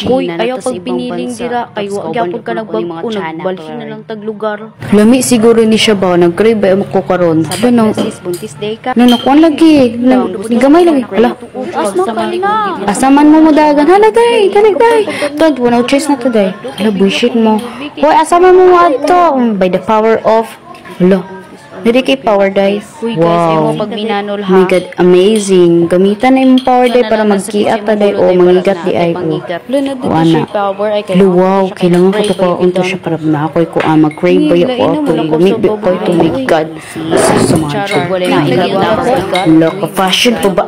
Uy, ayaw pag piniling dira kay wa gyapon ka nagbag-o nagbalhin na lang tag lugar. Lami siguro ni siya ba nag-crave ba mo ko karon. Ano Sis buntis day ka. no kuan lagi. Ni gamay lagi. Hala. Asaman mo dagan. Hala day, dali day. Tod wala chase na today. Hala bullshit mo. Hoy asaman mo adto by the power of hala. Dili kay power day. Uy guys, ayaw pag minanol Oh my ha. God, amazing. Gamitan na yung power day para magkiat ta day o mangigat di ay o. Luna dito Wana. siya power ay kay. Wow, kailangan ko to pa unto siya para na ako'y ko mag-crave ba ako ako lumibig ko to my God. Sa mga Charot wala na ilagaw. Loka fashion po ba?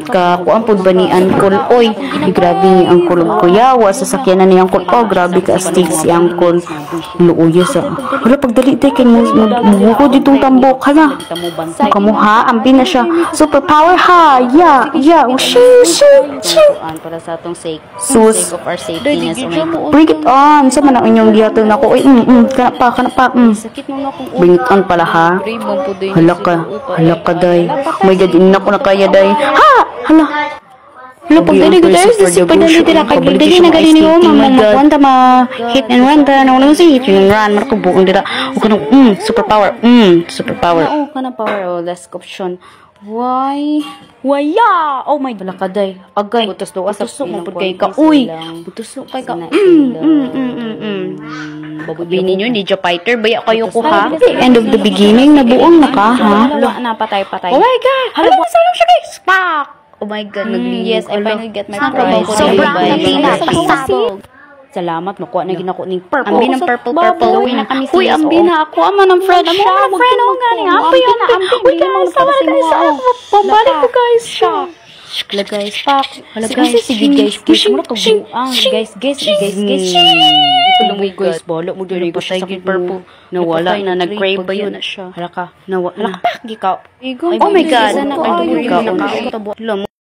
Ka kuan po ba ni Uncle? Oy, grabe ni Uncle Kuyawa sa sakyanan ni Uncle. Oh, grabe ka astig si Uncle. Luuya sa. Wala pagdali tay kay mo ko ditong tambok hala. Kamuha, ambi na siya. Superpower ha. Yeah. Para sa atong sake. Sus. Sake of our safetyness. Bring it on. Sa man ang inyong gihatol na ko. Uy, kana pa. Sakit mo na kung Bring it on pala ha. Hala ka day. My God, hindi na ko na kaya day. Ha! Hala. Hala, pag dali ko tayo, si padali tira kay dali na galing ni Oma, makuan ta ma hit and run ta na ulang si hit and run, markubuon dira. O kanang superpower. Oo, kana power o last option. Why? Waya! Oh my bala ka day. Agay. Butos do asa mo pud kay ka. Uy, butos do kay ka. Babubi ninyo ni fighter baya kayo ko ha. End of the beginning, nabuang na ka ha. Hala na patay. Oh my God. Hala sayang siya guys. Pak. Oh my God, yes, I finally get my prize. Sobrang pinapasabog. Salamat, nakuha na ginako ning purple. Ambi ng purple. Gawin na kami Uy, ambi na ako. Ama ng friend siya. friend ako nga niya. Ambi na. Uy, guys, sama na kayo sa pambalik ko, guys. Siya. Hala guys, pak. Hala Sige, guys, sige, guys. Mura ka shing, buang. shing, Guys. Tulungoy, guys. Bala mo dili pa siya sa purple. Nawala na, nag-crave ba yun? Hala ka. Nawala. Hala ka, gikaw. Oh my God. Hala